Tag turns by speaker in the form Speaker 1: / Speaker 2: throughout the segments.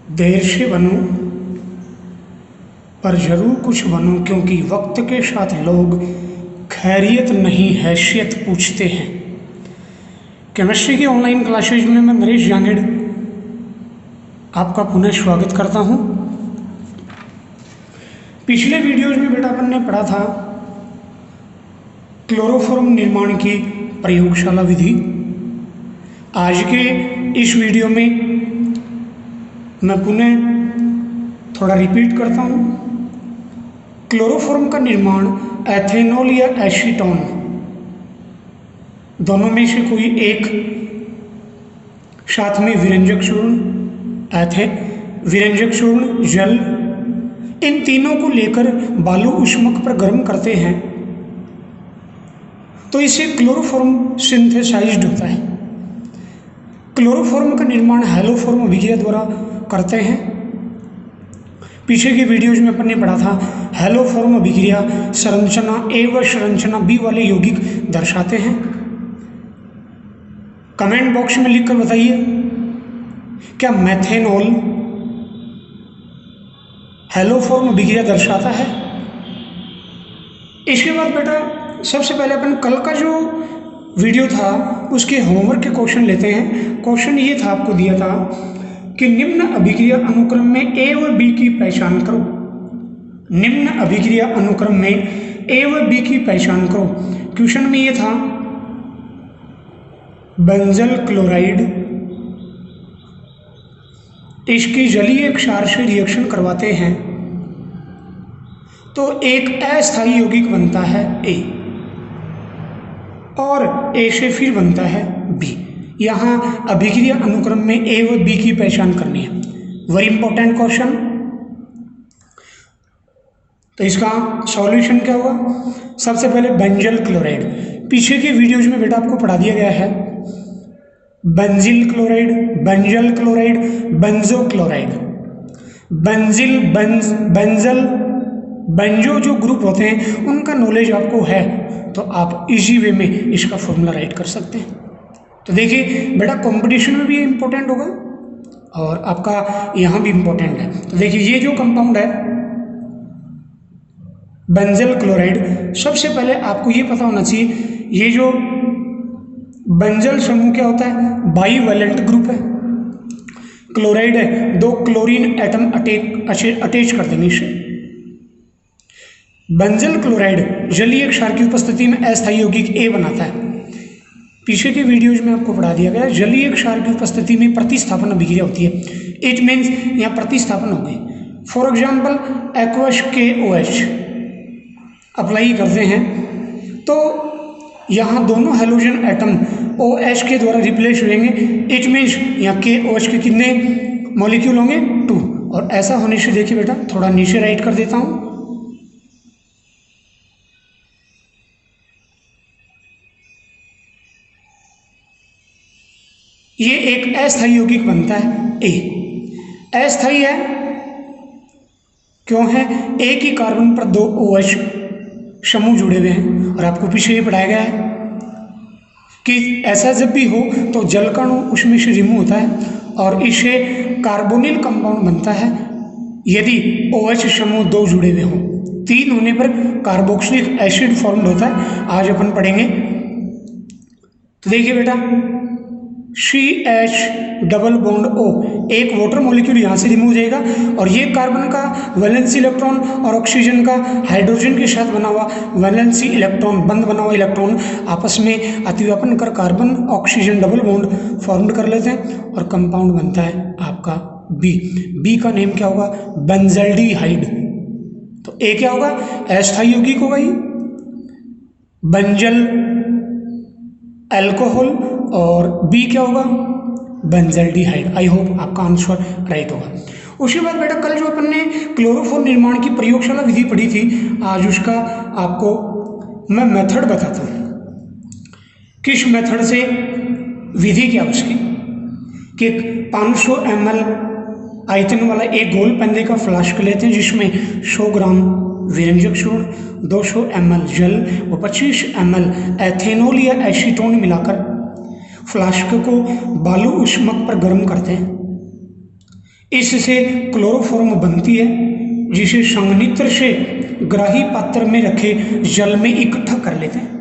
Speaker 1: देर से बनो पर ज़रूर कुछ बनो, क्योंकि वक्त के साथ लोग खैरियत नहीं हैसियत पूछते हैं। केमिस्ट्री की ऑनलाइन क्लासेज में मैं नरेश जांगड़ आपका पुनः स्वागत करता हूं। पिछले वीडियोज में बेटा अपन ने पढ़ा था क्लोरोफॉर्म निर्माण की प्रयोगशाला विधि। आज के इस वीडियो में मैं पुनः थोड़ा रिपीट करता हूँ। क्लोरोफॉर्म का निर्माण एथेनॉल या एसीटोन दोनों में से कोई एक, साथ में विरंजक चूर्ण, विरंजक चूर्ण, जल, इन तीनों को लेकर बालू ऊष्मक पर गर्म करते हैं तो इससे क्लोरोफॉर्म सिंथेसाइज्ड होता है। क्लोरोफॉर्म का निर्माण हैलोफॉर्म अभिक्रिया द्वारा करते हैं। पीछे के वीडियोज में अपन ने पढ़ा था हैलोफॉर्म अभिक्रिया संरचना ए व संरचना बी वाले यौगिक दर्शाते हैं। कमेंट बॉक्स में लिखकर बताइए, क्या मेथेनॉल हैलोफॉर्म अभिक्रिया दर्शाता है? इसके बाद बेटा सबसे पहले अपन कल का जो वीडियो था उसके होमवर्क के क्वेश्चन लेते हैं। क्वेश्चन ये था, आपको दिया था कि निम्न अभिक्रिया अनुक्रम में ए व बी की पहचान करो। निम्न अभिक्रिया अनुक्रम में ए व बी की पहचान करो। क्वेश्चन में ये था बेंजल क्लोराइड, इसकी जलीय क्षार से रिएक्शन करवाते हैं तो एक अस्थायी यौगिक बनता है ए और ए से फिर बनता है बी। यहाँ अभिक्रिया अनुक्रम में ए व बी की पहचान करनी है। Very important question. तो इसका सॉल्यूशन क्या होगा? सबसे पहले बेंजल क्लोराइड, पीछे के वीडियोज में बेटा आपको पढ़ा दिया गया है। Benzyl chloride, benzal chloride, benzo chloride, benzyl, benzal, benzo जो ग्रुप होते हैं उनका नॉलेज आपको है तो आप इजी वे में इसका फॉर्मूला राइट कर सकते हैं। तो देखिए बेटा कंपटीशन में भी इम्पोर्टेंट होगा और आपका यहाँ भी इम्पोर्टेंट है। तो देखिए ये जो कंपाउंड है बेंजल क्लोराइड, सबसे पहले आपको ये पता होना चाहिए ये जो बेंजल समूह क्या होता है? बाईवैलेंट ग्रुप है। क्लोराइड है, दो क्लोरीन एटम अटैच कर देंगे इसे। बेंजल क्लोराइड जलीय क्षार की उपस्थिति में अस्थायी यौगिक ए बनाता है। पीछे के वीडियोज में आपको पढ़ा दिया गया है जलीय क्षार की उपस्थिति में प्रतिस्थापन अभिक्रिया होती है। इट मीन्स यहाँ प्रतिस्थापन हो गई। For example aqueous KOH apply करते हैं तो यहाँ दोनों हेलोजन एटम OH के द्वारा रिप्लेस होंगे। इट मीन्स यहाँ KOH के कितने मॉलिक्यूल होंगे? 2। और ऐसा होने से देखिए बेटा थोड़ा नीचे राइट कर देता हूँ। ये एक अस्थायी यौगिक बनता है ए। अस्थायी है क्यों है? एक ही कार्बन पर 2 OH समूह जुड़े हुए हैं और आपको पीछे ये पढ़ाया गया है कि ऐसा जब भी हो तो जल कण उसमें से रिमूव होता है और इससे कार्बोनिल कंपाउंड बनता है यदि OH समूह 2 जुड़े हुए हों। 3 होने पर कार्बोक्सिलिक एसिड फॉर्म्ड होता है, आज अपन पढ़ेंगे। तो देखिए बेटा CH डबल बॉन्ड O, एक वाटर मॉलिक्यूल यहाँ से रिमूव हो जाएगा और ये कार्बन का वैलेंसी इलेक्ट्रॉन और ऑक्सीजन का हाइड्रोजन के साथ बना हुआ वैलेंसी इलेक्ट्रॉन, बंद बना हुआ इलेक्ट्रॉन आपस में अतिव्यापन कर carbon oxygen double bond form कर लेते हैं और कंपाउंड बनता है आपका बी। बी का नेम क्या होगा? बेंजल्डिहाइड। तो ए क्या होगा? अस्थायी यौगिक होगा ये बेंजल अल्कोहल और बी क्या होगा? बेंजल्डिहाइड। आई होप आपका आंसर राइट होगा। उसके बाद बेटा कल जो अपन ने क्लोरोफॉर्म निर्माण की प्रयोगशाला विधि पढ़ी थी, आज उसका आपको मैं मेथड बताता हूँ। किस मेथड से, विधि क्या उसकी कि 500 ml आयतन वाला एक गोल पेंदे का फ्लास्क लेते हैं जिसमें 100 ग्राम विरंजक चूर्ण, 200 ml जल व 25 ml एथेनॉल या एसीटोन मिलाकर फ्लास्क को बालू ऊष्मक पर गर्म करते हैं। इससे क्लोरोफॉर्म बनती है जिसे संघनित्र से ग्राही पात्र में रखे जल में इकट्ठा कर लेते हैं।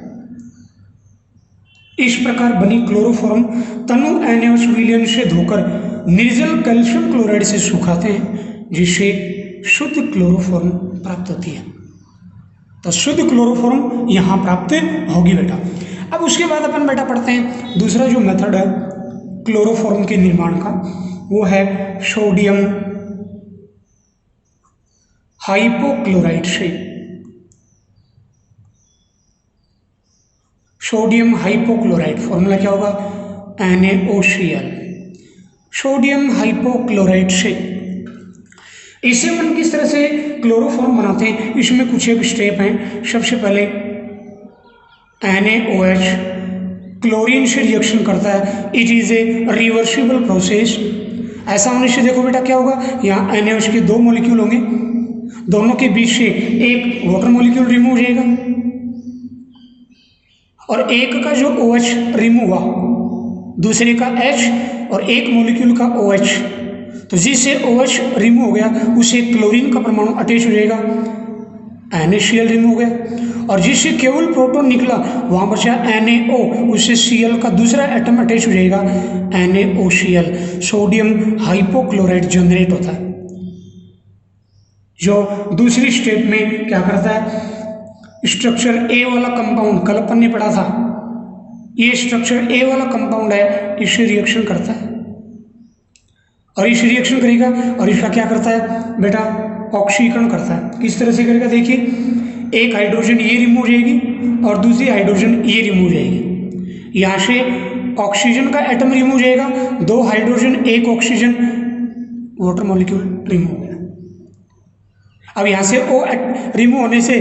Speaker 1: इस प्रकार बनी क्लोरोफॉर्म तनु एनियस विलयन से धोकर निर्जल कैल्शियम क्लोराइड से सुखाते हैं जिससे शुद्ध क्लोरोफॉर्म प्राप्त होती है। तो शुद्ध क्लोरोफॉर्म यहाँ प्राप्त होगी बेटा। अब उसके बाद अपन बेटा पढ़ते हैं दूसरा जो मेथड है क्लोरोफॉर्म के निर्माण का, वो है सोडियम हाइपोक्लोराइड से। सोडियम हाइपोक्लोराइड फॉर्मूला क्या होगा, NaOCl। सोडियम हाइपोक्लोराइड से इसे हम किस तरह से क्लोरोफॉर्म बनाते हैं, इसमें कुछ एक स्टेप हैं। सबसे पहले NaOH क्लोरीन से रिएक्शन करता है, it is a reversible process. ऐसा होने से देखो बेटा क्या होगा, यहाँ NaOH के दो मॉलिक्यूल होंगे, दोनों के बीच से एक वाटर मॉलिक्यूल रिमूव हो जाएगा और एक का जो OH रिमूव हुआ दूसरे का H और एक मॉलिक्यूल का OH, तो जिससे OH रिमूव हो गया उसे क्लोरीन का परमाणु अटैच हो जाएगा, NaCl रिमूव हो गया। और जिससे केवल प्रोटॉन निकला वहाँ बचा NaO, उससे Cl का दूसरा एटम अटैच हो जाएगा, NaOCl। सोडियम हाइपोक्लोराइड जनरेट होता है जो दूसरी स्टेप में क्या करता है, स्ट्रक्चर A वाला कंपाउंड कल अपन ने पढ़ा था, ये स्ट्रक्चर A वाला कंपाउंड है, इससे रिएक्शन करता है और इस रिएक्शन करेगा और इसका क्या करता है बेटा, ऑक्सीकरण करता है। किस तरह से करेगा देखिए, एक हाइड्रोजन ये रिमूव हो जाएगी और दूसरी हाइड्रोजन ये रिमूव हो जाएगी। यहाँ से ऑक्सीजन का एटम रिमूव हो जाएगा, दो हाइड्रोजन एक ऑक्सीजन, वाटर मॉलिक्यूल रिमूव हो गया। अब यहाँ से O रिमूव होने से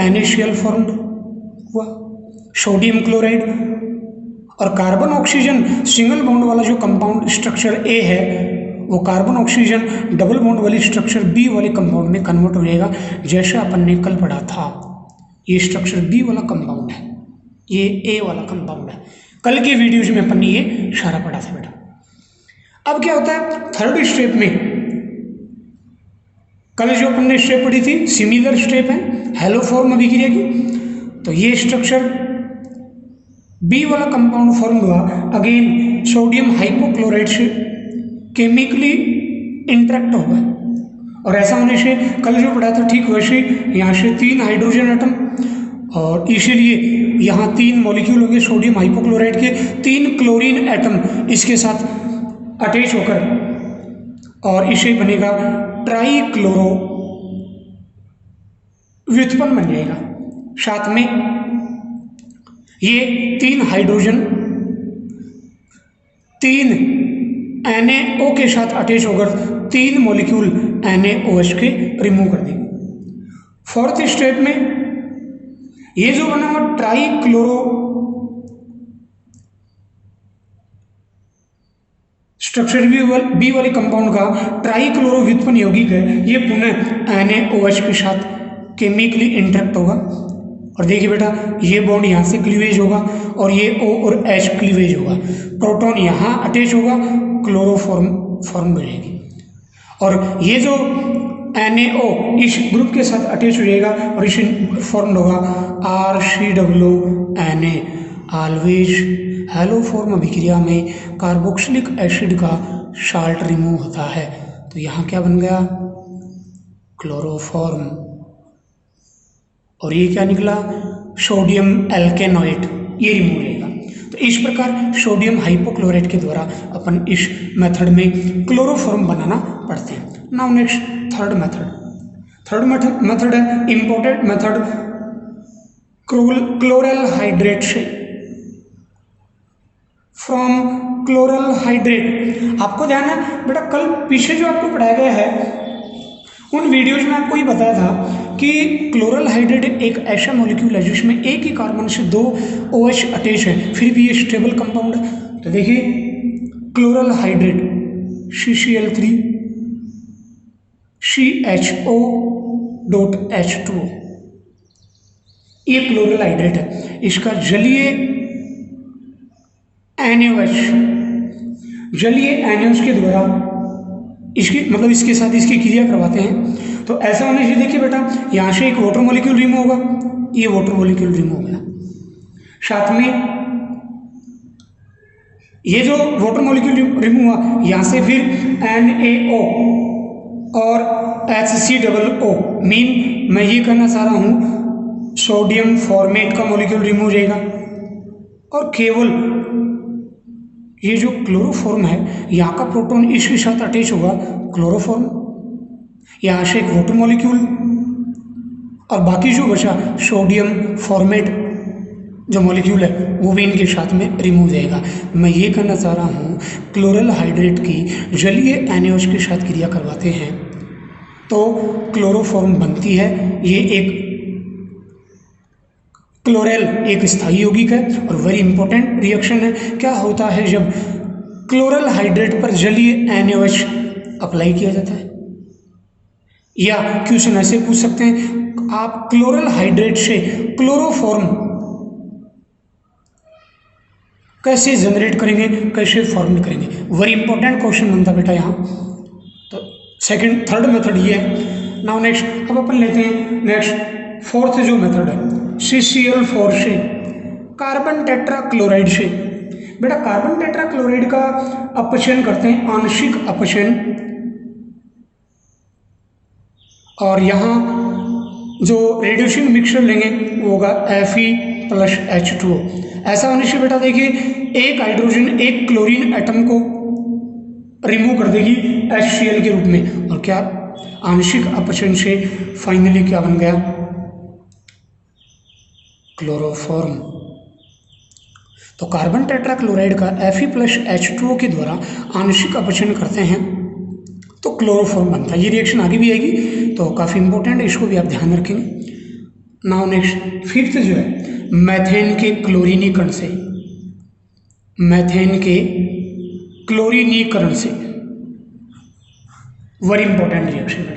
Speaker 1: NaCl फॉर्म हुआ, सोडियम क्लोराइड। और कार्बन ऑक्सीजन सिंगल बॉन्ड वाला जो कंपाउंड स्ट्रक्चर A है वो कार्बन ऑक्सीजन डबल बॉन्ड वाली स्ट्रक्चर B वाले कंपाउंड में कन्वर्ट हो जाएगा, जैसा अपन ने कल पढ़ा था। ये स्ट्रक्चर B वाला कंपाउंड है, ये A वाला कंपाउंड है, कल के वीडियोज में अपन ने ये सारा पढ़ा था बेटा। अब क्या होता है थर्ड स्टेप में, कल जो अपन ने स्टेप पढ़ी थी सिमिलर स्टेप है हेलोफॉर्म अभिक्रिया की, तो ये स्ट्रक्चर B वाला कंपाउंड फॉर्म हुआ, अगेन सोडियम हाइपोक्लोराइड से केमिकली इंटरेक्ट होगा और ऐसा होने से कल जो पढ़ा था ठीक वैसे यहाँ से 3 हाइड्रोजन एटम और इसीलिए यहाँ 3 मॉलिक्यूल होंगे सोडियम हाइपोक्लोराइड के, 3 क्लोरीन एटम इसके साथ अटैच होकर और इसे बनेगा ट्राईक्लोरो व्युत्पन्न बन जाएगा। साथ में ये 3 हाइड्रोजन 3 NaO के साथ अटैच होकर 3 मॉलिक्यूल NaOH के रिमूव कर देंगे। फोर्थ स्टेप में ये जो बना हुआ ट्राईक्लोरो स्ट्रक्चर बी वाले कंपाउंड का ट्राईक्लोरो व्युत्पन्न यौगिक है, ये पुनः NaOH के साथ केमिकली इंटरेक्ट होगा और देखिए बेटा ये बॉन्ड यहाँ से क्लीवेज होगा और ये O और H क्लीवेज होगा, प्रोटॉन यहाँ अटैच होगा, क्लोरोफॉर्म फॉर्म बनेगी और ये जो NaO इस ग्रुप के साथ अटैच हो जाएगा और इसे फॉर्म होगा RCOO Na। ऑलवेज हेलोफॉर्म अभिक्रिया में कार्बोक्सिलिक एसिड का साल्ट रिमूव होता है, तो यहाँ क्या बन गया क्लोरोफॉर्म और ये क्या निकला सोडियम एल्केनॉइड, ये रिमूव हो जाएगा। तो इस प्रकार सोडियम हाइपोक्लोराइड के द्वारा अपन इस मेथड में क्लोरोफॉर्म बनाना पड़ते हैं। नाउ नेक्स्ट थर्ड मेथड है इंपॉर्टेंट मेथड क्लोरल हाइड्रेट से। फ्रॉम क्लोरल हाइड्रेट आपको ध्यान है बेटा, कल पीछे जो आपको पढ़ाया गया है उन वीडियोज में आपको ये बताया था कि क्लोरल हाइड्रेट एक ऐसा मॉलिक्यूल है जिसमें एक ही कार्बन से 2 OH अटैच है, फिर भी ये स्टेबल कंपाउंड है। तो देखिए क्लोरल हाइड्रेट CCl3 CHO.H2 ये क्लोरल हाइड्रेट है, इसका जलीय NaOH के द्वारा इसकी मतलब इसके साथ इसकी क्रिया करवाते हैं। तो ऐसा होने से देखिए बेटा, यहाँ से एक वाटर मॉलिक्यूल रिमूव होगा, ये वाटर मॉलिक्यूल रिमूव हो गया, साथ में ये जो वाटर मॉलिक्यूल रिमूव हुआ, यहाँ से फिर NaO और HCOO, मीन मैं ये कहना चाह रहा हूँ सोडियम फॉर्मेट का मॉलिक्यूल रिमूव हो जाएगा, और केवल ये जो क्लोरोफॉर्म है यहाँ का प्रोटॉन इसके साथ अटैच होगा, क्लोरोफॉर्म, यहाँ से एक वाटर मॉलिक्यूल, और बाकी जो बचा सोडियम फॉर्मेट जो मॉलिक्यूल है वो भी इनके साथ में रिमूव हो जाएगा। मैं ये कहना चाह रहा हूँ क्लोरल हाइड्रेट की जलीय NaOH के साथ क्रिया करवाते हैं तो क्लोरोफॉर्म बनती है। ये एक क्लोरेल एक स्थायी यौगिक है और वेरी इंपॉर्टेंट रिएक्शन है। क्या होता है जब क्लोरल हाइड्रेट पर जलीय NaOH अप्लाई किया जाता है, या क्वेश्चन ऐसे पूछ सकते हैं आप क्लोरल हाइड्रेट से क्लोरोफॉर्म कैसे जनरेट करेंगे, कैसे फॉर्म करेंगे, वेरी इंपॉर्टेंट क्वेश्चन बनता बेटा यहाँ। तो सेकंड थर्ड मेथड ये है। नाउ नेक्स्ट अब अपन लेते हैं नेक्स्ट फोर्थ जो मेथड है CCl4 से कार्बन टेट्राक्लोराइड से। बेटा कार्बन टेट्राक्लोराइड का अपचयन करते हैं, आंशिक अपचयन, और यहाँ जो रेड्यूसिंग मिक्सचर लेंगे वो होगा Fe+H2O। ऐसा होने से बेटा देखिए एक हाइड्रोजन एक क्लोरीन एटम को रिमूव कर देगी HCl के रूप में, और क्या आंशिक अपचयन से फाइनली क्या बन गया, क्लोरोफॉर्म। तो कार्बन टेट्राक्लोराइड का Fe+H2O के द्वारा आंशिक अपचयन करते हैं तो क्लोरोफॉर्म बनता है। ये रिएक्शन आगे भी आएगी तो काफ़ी इंपॉर्टेंट है, इसको भी आप ध्यान रखेंगे। नाउ नेक्स्ट फिफ्थ जो है मैथेन के क्लोरीनीकरण से, मैथेन के क्लोरीनीकरण से, वेरी इंपॉर्टेंट रिएक्शन है।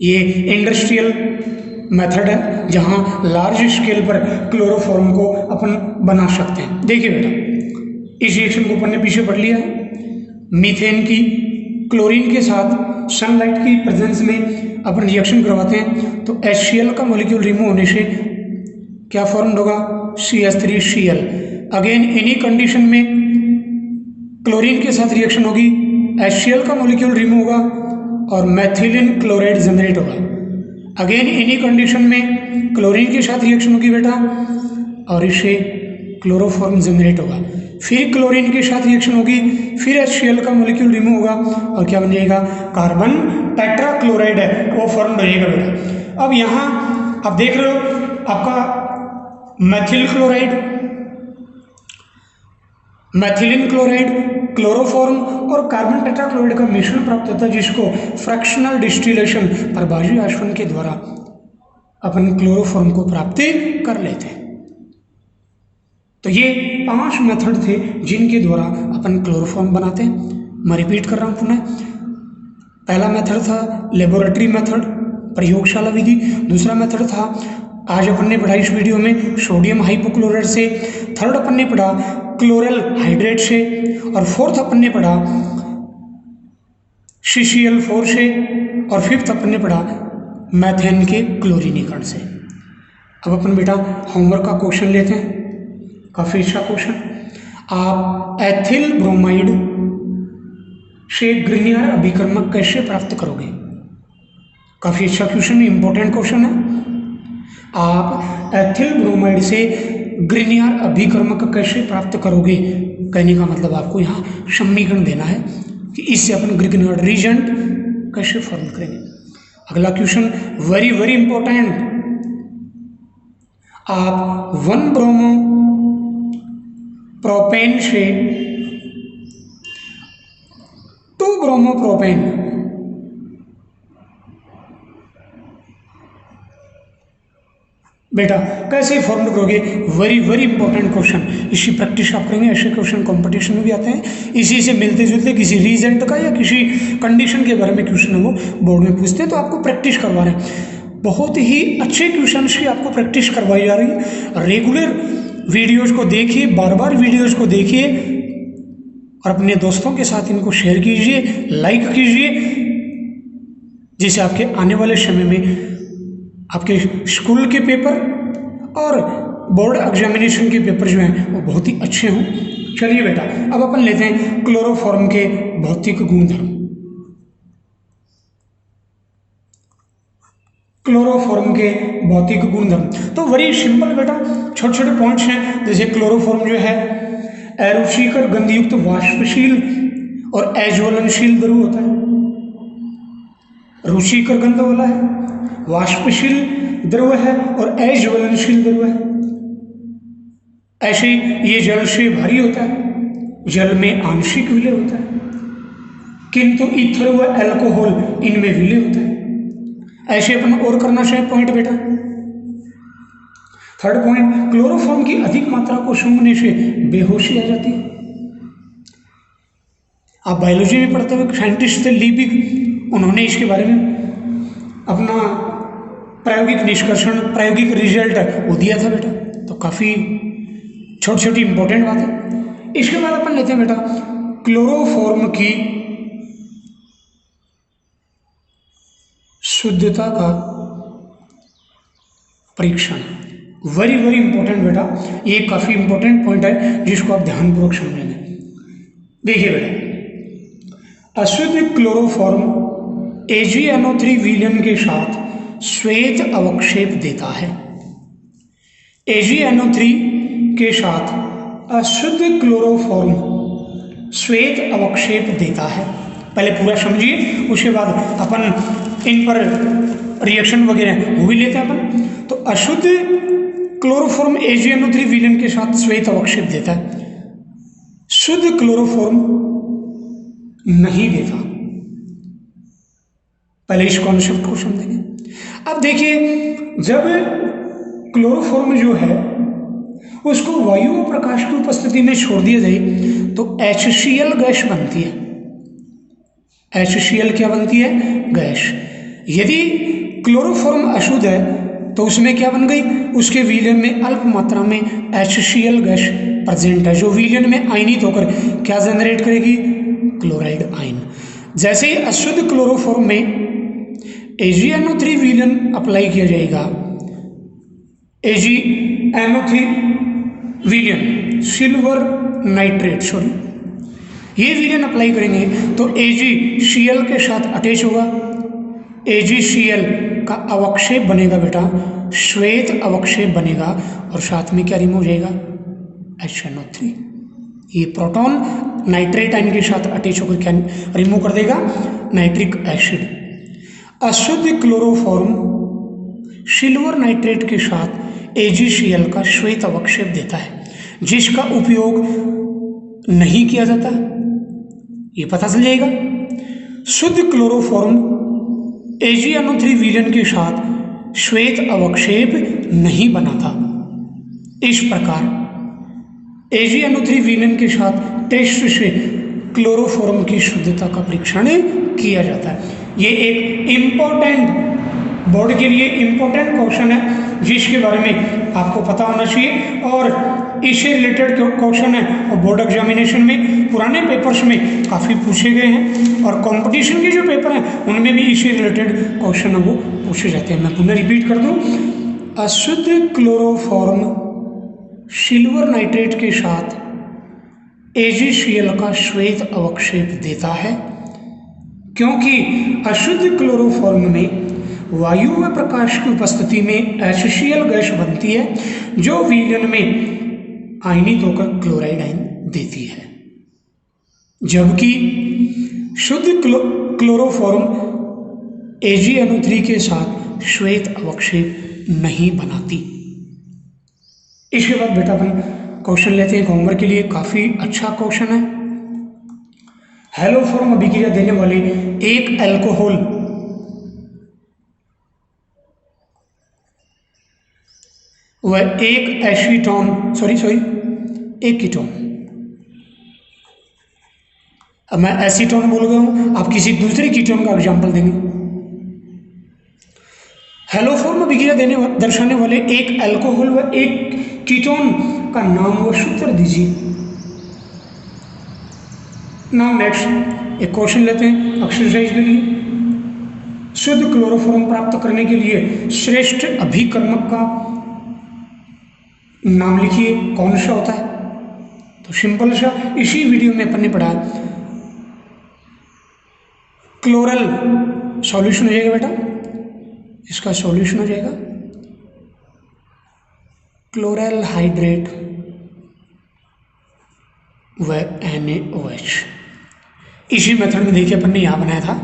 Speaker 1: ये इंडस्ट्रियल मेथड है जहाँ लार्ज स्केल पर क्लोरोफॉर्म को अपन बना सकते हैं। देखिए बेटा इस रिएक्शन को अपन ने पीछे पढ़ लिया है। मीथेन की क्लोरीन के साथ सनलाइट की प्रेजेंस में अपन रिएक्शन करवाते हैं तो HCl का मॉलिक्यूल रिमूव होने से क्या फॉर्म होगा, CH3Cl। अगेन इन्हीं कंडीशन में क्लोरीन के साथ रिएक्शन होगी, HCl का मॉलिक्यूल रिमूव होगा और मैथिलीन क्लोराइड जनरेट होगा। अगेन इन्हीं कंडीशन में क्लोरीन के साथ रिएक्शन होगी बेटा और इससे क्लोरोफॉर्म जनरेट होगा। फिर क्लोरीन के साथ रिएक्शन होगी, फिर HCl का मॉलिक्यूल रिमूव होगा और क्या बन जाएगा, कार्बन टेट्राक्लोराइड है वो फॉर्म बनेगा बेटा। अब यहाँ आप देख रहे हो आपका मैथिल क्लोराइड, मैथिलीन क्लोराइड, क्लोरोफॉर्म और कार्बन टेट्राक्लोराइड का मिश्रण प्राप्त होता है जिसको फ्रैक्शनल डिस्टिलेशन परभाजी आश्वन के द्वारा अपन क्लोरोफॉर्म को प्राप्त कर लेते हैं। तो ये 5 मेथड थे जिनके द्वारा अपन क्लोरोफॉर्म बनाते हैं। मैं रिपीट कर रहा हूँ पुनः। पहला मेथड था लेबोरेटरी मेथड, प्रयोगशाला विधि। दूसरा मेथड था आज अपन ने पढ़ा इस वीडियो में सोडियम हाइपोक्लोराइड से। थर्ड अपन ने पढ़ा क्लोरल हाइड्रेट से, और फोर्थ अपन ने पढ़ा CCl4 से, और फिफ्थ अपन ने पढ़ा मैथेन के क्लोरीनीकरण से। अब अपन बेटा होमवर्क का क्वेश्चन लेते हैं, काफ़ी अच्छा क्वेश्चन। आप एथिल ब्रोमाइड से ग्रिनियर अभिकर्मक कैसे प्राप्त करोगे? काफ़ी अच्छा क्वेश्चन, इंपॉर्टेंट क्वेश्चन है। आप एथिल ब्रोमाइड से ग्रिनियर अभिकर्मक कैसे प्राप्त करोगे? कहने का मतलब आपको यहाँ समीकरण देना है कि इससे अपन ग्रिनियर रिएजेंट कैसे फॉर्म करेंगे। अगला क्वेश्चन वेरी वेरी इंपॉर्टेंट। आप 1 ब्रोमो प्रोपेन से 2 ब्रोमो प्रोपेन बेटा कैसे फॉर्म करोगे? Very very important question. इसी प्रैक्टिस आप करेंगे, ऐसे क्वेश्चन कंपटीशन में भी आते हैं। इसी से मिलते जुलते किसी रीजेंट का या किसी कंडीशन के बारे में क्वेश्चन है वो बोर्ड में पूछते हैं, तो आपको प्रैक्टिस करवा रहे हैं। बहुत ही अच्छे क्वेश्चन की आपको प्रैक्टिस करवाई जा रही है। रेगुलर वीडियोज़ को देखिए, बार बार वीडियोज़ को देखिए और अपने दोस्तों के साथ इनको शेयर कीजिए, लाइक कीजिए, जिससे आपके आने वाले समय में आपके स्कूल के पेपर और बोर्ड एग्जामिनेशन के पेपर जो हैं वो बहुत ही अच्छे हों। चलिए बेटा, अब अपन लेते हैं क्लोरोफॉर्म के भौतिक गुणधर्म। क्लोरोफॉर्म के भौतिक गुणधर्म तो वेरी सिंपल बेटा, छोटे छोटे पॉइंट्स हैं। जैसे क्लोरोफॉर्म जो है अरुचिकर गंधयुक्त वाष्पशील और अज्वलनशील द्रव होता है। रुचिकर गंध वाला है, वाष्पशील द्रव है और अज्वलनशील द्रव है। ऐसे ही ये जल से भारी होता है, जल में आंशिक विलय होता है, किंतु ईथर व अल्कोहल इनमें विलय होता है। ऐसे अपन और करना चाहिए पॉइंट बेटा। थर्ड पॉइंट, क्लोरोफॉर्म की अधिक मात्रा को सूंघने से बेहोशी आ जाती है। आप बायोलॉजी में पढ़ते हुए साइंटिस्ट थे लीबिग, उन्होंने इसके बारे में अपना प्रायोगिक निष्कर्षण, प्रायोगिक रिजल्ट वो दिया था बेटा। तो काफ़ी छोटी छोटी इंपॉर्टेंट बात है। इसके बाद अपन लेते हैं बेटा क्लोरोफॉर्म की शुद्धता का परीक्षण। वेरी वेरी इंपॉर्टेंट बेटा, ये काफ़ी इंपॉर्टेंट पॉइंट है जिसको आप ध्यानपूर्वक समझेंगे। देखिए बेटा, अशुद्ध क्लोरोफॉर्म AgNO3 विलयन के साथ श्वेत अवक्षेप देता है। AgNO3 के साथ अशुद्ध क्लोरोफॉर्म श्वेत अवक्षेप देता है। पहले पूरा समझिए, उसके बाद अपन इन पर रिएक्शन वगैरह वो भी लेते हैं अपन। तो अशुद्ध क्लोरोफॉर्म AgNO3 विलयन के साथ श्वेत अवक्षेप देता है, शुद्ध क्लोरोफॉर्म नहीं देता। पहले इस कॉन्सेप्ट को समझेंगे। अब देखिए, जब क्लोरोफॉर्म जो है उसको वायु और प्रकाश की उपस्थिति में छोड़ दिया जाए तो HCl गैस बनती है। HCl क्या बनती है? गैस। यदि क्लोरोफॉर्म अशुद्ध है तो उसमें क्या बन गई? उसके विलयन में अल्प मात्रा में HCl गैस प्रेजेंट है, जो विलयन में आयनित होकर क्या जनरेट करेगी? Chloride ion. जैसे ही अशुद्ध क्लोरोफॉर्म में AgNO3 विलयन अप्लाई किया जाएगा, AgNO3 विलयन सिल्वर नाइट्रेट, ये विलयन अप्लाई करेंगे तो AgCl के साथ अटैच होगा। AgCl का अवक्षेप बनेगा बेटा, श्वेत अवक्षेप बनेगा, और साथ में क्या रिमूव हो जाएगा? HNO3। ये प्रोटॉन नाइट्रेट आयन के साथ अटैच होकर क्या रिमूव कर देगा? Nitric acid. अशुद्ध क्लोरोफॉर्म सिल्वर नाइट्रेट के साथ AgCl का श्वेत अवक्षेप देता है, जिसका उपयोग नहीं किया जाता, ये पता चल जाएगा। शुद्ध क्लोरोफॉर्म AgNO3 विलयन के साथ श्वेत अवक्षेप नहीं बनाता। इस प्रकार AgNO3 विलयन के साथ टेस्ट से क्लोरोफॉर्म की शुद्धता का परीक्षण किया जाता है। ये एक इम्पोर्टेंट, बोर्ड के लिए इम्पोर्टेंट क्वेश्चन है जिसके बारे में आपको पता होना चाहिए, और इससे रिलेटेड क्वेश्चन है और बोर्ड एग्जामिनेशन में पुराने पेपर्स में काफ़ी पूछे गए हैं, और कंपटीशन के जो पेपर हैं उनमें भी इससे रिलेटेड क्वेश्चन है वो पूछे जाते हैं। मैं पुनः रिपीट कर दूं, अशुद्ध क्लोरोफॉर्म सिल्वर नाइट्रेट के साथ AgCl का श्वेत अवक्षेप देता है, क्योंकि अशुद्ध क्लोरोफॉर्म में वायु व प्रकाश की उपस्थिति में HCl गैस बनती है, जो विलयन में आयनित होकर क्लोराइड आयन देती है, जबकि शुद्ध क्लोरोफॉर्म AgNO3 के साथ श्वेत अवक्षेप नहीं बनाती। इसके बाद बेटा अपन क्वेश्चन लेते हैं होमवर्क के लिए। काफ़ी अच्छा क्वेश्चन है। हैलोफॉर्म अभिक्रिया देने वाले एक अल्कोहल व एक एसीटोन, एक कीटोन। अब मैं एसीटोन बोल गया हूं, आप किसी दूसरे कीटोन का एग्जाम्पल देंगे। हैलोफॉर्म अभिक्रिया दर्शाने वाले एक अल्कोहल व एक कीटोन का नाम व सूत्र दीजिए। नाउ नेक्स्ट एक क्वेश्चन लेते हैं एक्सरसाइज के लिए। शुद्ध क्लोरोफॉर्म प्राप्त करने के लिए श्रेष्ठ अभिकर्मक का नाम लिखिए, कौन सा होता है। तो सिंपल सा इसी वीडियो में अपन ने पढ़ा, क्लोरल सॉल्यूशन हो जाएगा बेटा, इसका सॉल्यूशन हो जाएगा क्लोरल हाइड्रेट व NaOH। इसी मेथड में देखिए अपन ने यहाँ बनाया था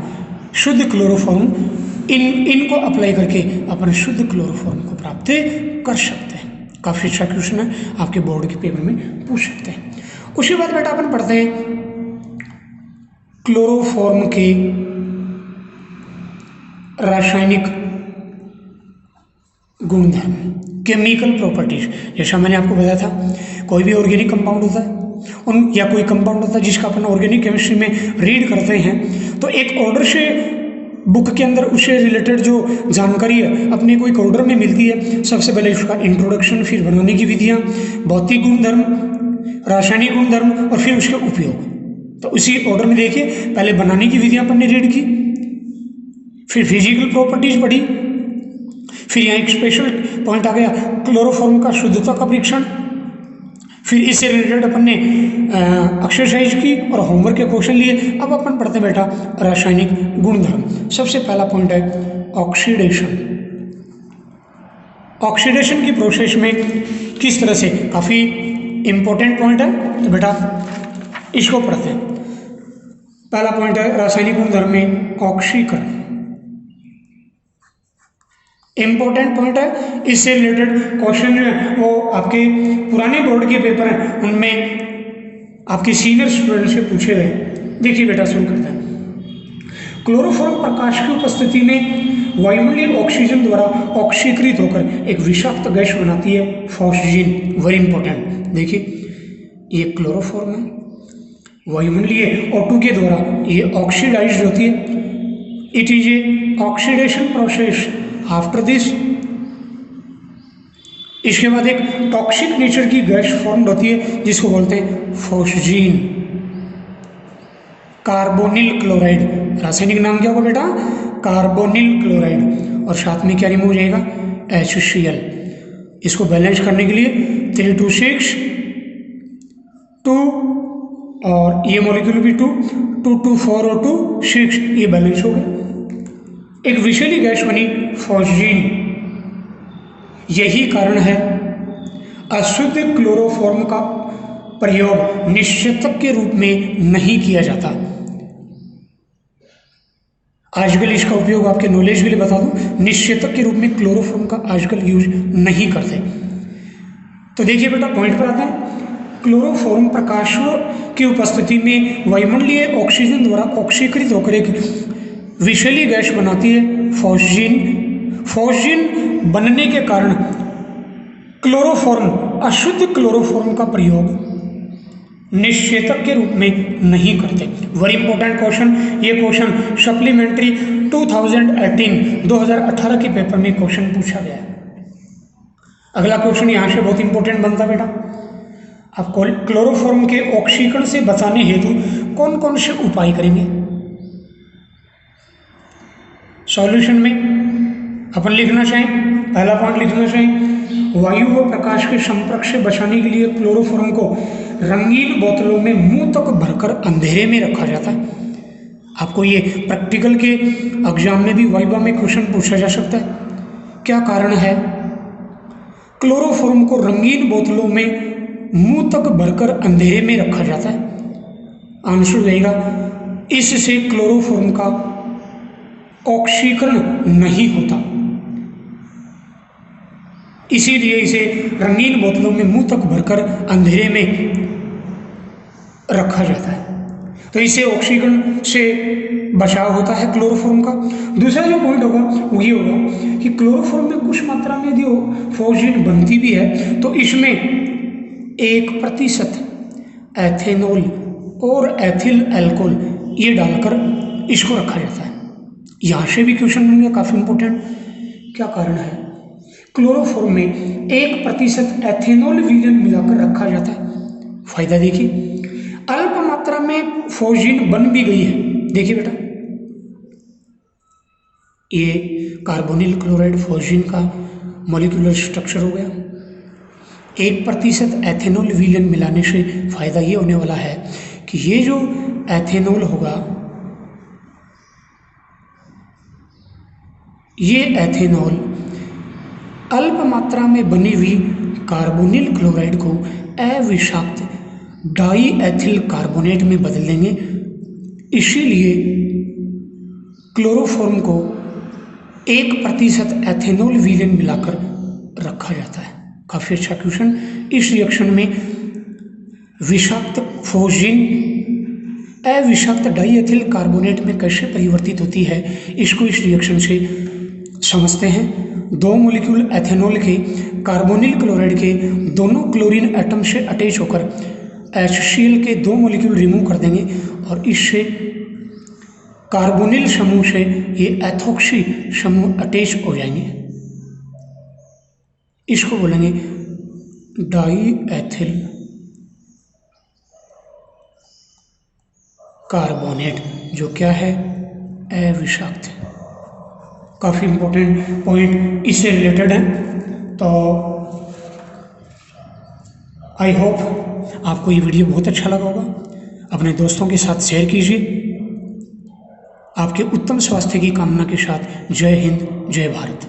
Speaker 1: शुद्ध क्लोरोफॉर्म, इनको अप्लाई करके अपन शुद्ध क्लोरोफॉर्म को प्राप्त कर सकते हैं। काफ़ी अच्छा क्वेश्चन है, आपके बोर्ड के पेपर में पूछ सकते हैं। उसके बाद बेटा अपन पढ़ते हैं क्लोरोफॉर्म के रासायनिक गुणधर्म, केमिकल प्रॉपर्टीज। जैसा मैंने आपको बताया था, कोई भी ऑर्गेनिक कंपाउंड होता है या कोई कंपाउंड होता है जिसका अपन ऑर्गेनिक केमिस्ट्री में रीड करते हैं, तो एक ऑर्डर से बुक के अंदर उससे रिलेटेड जो जानकारी है अपने को एक ऑर्डर में मिलती है। सबसे पहले उसका इंट्रोडक्शन, फिर बनाने की विधियाँ, भौतिक गुणधर्म, रासायनिक गुणधर्म और फिर उसके उपयोग। तो उसी ऑर्डर में देखिए, पहले बनाने की विधियाँ अपन ने रीड की, फिर फिजिकल प्रॉपर्टीज पढ़ी, फिर यहाँ एक स्पेशल पॉइंट आ गया क्लोरोफॉर्म का शुद्धता का परीक्षण, फिर इससे रिलेटेड अपन ने एक्सरसाइज की और होमवर्क के क्वेश्चन लिए। अब अपन पढ़ते हैं बेटा रासायनिक गुणधर्म। सबसे पहला पॉइंट है ऑक्सीडेशन। ऑक्सीडेशन की प्रोसेस में किस तरह से, काफ़ी इंपॉर्टेंट पॉइंट है, तो बेटा इसको पढ़ते हैं। पहला पॉइंट है रासायनिक गुणधर्म में ऑक्सीकरण, इंपॉर्टेंट पॉइंट है। इससे रिलेटेड क्वेश्चन जो है वो आपके पुराने बोर्ड के पेपर हैं उनमें आपके सीनियर स्टूडेंट से पूछे गए। देखिए बेटा शुरू करते हैं। क्लोरोफॉर्म प्रकाश की उपस्थिति में वायुमंडलीय ऑक्सीजन द्वारा ऑक्सीकृत होकर एक विषाक्त गैस बनाती है फॉस्फीन। वेरी इंपॉर्टेंट, देखिए ये क्लोरोफॉर्म है, वायुमंडलीय O2 के द्वारा ये ऑक्सीडाइज होती है। It is a oxidation process. After this, इसके बाद एक टॉक्सिक नेचर की गैस फॉर्म होती है जिसको बोलते हैं फॉस्फीन। कार्बोनिल क्लोराइड, रासायनिक नाम क्या होगा बेटा, कार्बोनिल क्लोराइड, और साथ में क्या रिमूव हो जाएगा, HCl। इसको बैलेंस करने के लिए 3 to 6 2 और ये मॉलिक्यूल भी 2 2 to 4 और 2 6, ये बैलेंस हो गया, एक विषैली गैस बनी फॉस्फीन। यही कारण है अशुद्ध क्लोरोफॉर्म का प्रयोग निश्चेतक के रूप में नहीं किया जाता। आजकल इसका उपयोग आपके नॉलेज के लिए बता दूं, निश्चेतक के रूप में क्लोरोफॉर्म का आजकल यूज नहीं करते। तो देखिए बेटा पॉइंट पर आते हैं। क्लोरोफॉर्म प्रकाश की उपस्थिति में वायुमंडलीय ऑक्सीजन द्वारा ऑक्सीकृत होकर एक विषैली गैस बनाती है फॉस्फीन। फॉस्फीन बनने के कारण क्लोरोफॉर्म, अशुद्ध क्लोरोफॉर्म का प्रयोग निश्चेतक के रूप में नहीं करते। वेरी इंपॉर्टेंट क्वेश्चन, ये क्वेश्चन सप्लीमेंट्री 2018 के पेपर में क्वेश्चन पूछा गया है। अगला क्वेश्चन यहाँ से बहुत इंपॉर्टेंट बनता बेटा। आप क्लोरोफॉर्म के ऑक्सीकरण से बचाने हेतु कौन कौन से उपाय करेंगे। सॉल्यूशन में अपन लिखना चाहें, पहला पॉइंट लिखना चाहें, वायु व प्रकाश के संपर्क से बचाने के लिए क्लोरोफॉर्म को रंगीन बोतलों में मुंह तक भरकर अंधेरे में रखा जाता है। आपको ये प्रैक्टिकल के एग्जाम में भी वाइवा में क्वेश्चन पूछा जा सकता है। क्या कारण है क्लोरोफॉर्म को रंगीन बोतलों में मुंह तक भरकर अंधेरे में रखा जाता है। आंसर रहेगा इससे क्लोरोफॉर्म का ऑक्सीकरण नहीं होता, इसीलिए इसे रंगीन बोतलों में मुंह तक भरकर अंधेरे में रखा जाता है। तो इससे ऑक्सीकरण से बचाव होता है क्लोरोफॉर्म का। दूसरा जो पॉइंट होगा वो ये होगा कि क्लोरोफॉर्म में कुछ मात्रा में यदि फॉस्फीन बनती भी है तो इसमें 1% एथेनॉल और एथिल अल्कोहल ये डालकर इसको रखा जाता है। यहाँ से भी क्वेश्चन बन गया, काफ़ी इंपॉर्टेंट। क्या कारण है क्लोरोफॉर्म में 1% एथेनॉल विलयन मिलाकर रखा जाता है। फायदा देखिए, अल्प मात्रा में फोर्जीन बन भी गई है, देखिए बेटा, ये कार्बोनिल क्लोराइड फोर्जीन का मॉलिक्यूलर स्ट्रक्चर हो गया। 1% एथेनॉल विलयन मिलाने से फायदा ये होने वाला है कि ये जो एथेनॉल होगा, ये एथेनॉल अल्प मात्रा में बनी हुई कार्बोनिल क्लोराइड को अविषाक्त डाई एथिल कार्बोनेट में बदल देंगे। इसीलिए क्लोरोफॉर्म को 1% एथेनॉल विलयन मिलाकर रखा जाता है। काफ़ी अच्छा क्वेश्चन। इस रिएक्शन में विषाक्त फोर्जीन अविषाक्त डाई एथिल कार्बोनेट में कैसे परिवर्तित होती है, इसको इस रिएक्शन से समझते हैं। दो मॉलिक्यूल एथेनॉल के कार्बोनिल क्लोराइड के दोनों क्लोरीन एटम से अटैच होकर HCl के दो मॉलिक्यूल रिमूव कर देंगे और इससे कार्बोनिल समूह से ये एथॉक्सी समूह अटैच हो जाएंगे। इसको बोलेंगे डाई एथिल कार्बोनेट, जो क्या है, अविषाक्त है। काफ़ी इंपॉर्टेंट पॉइंट इससे रिलेटेड है। तो आई होप आपको ये वीडियो बहुत अच्छा लगा होगा। अपने दोस्तों के साथ शेयर कीजिए। आपके उत्तम स्वास्थ्य की कामना के साथ जय हिंद, जय भारत।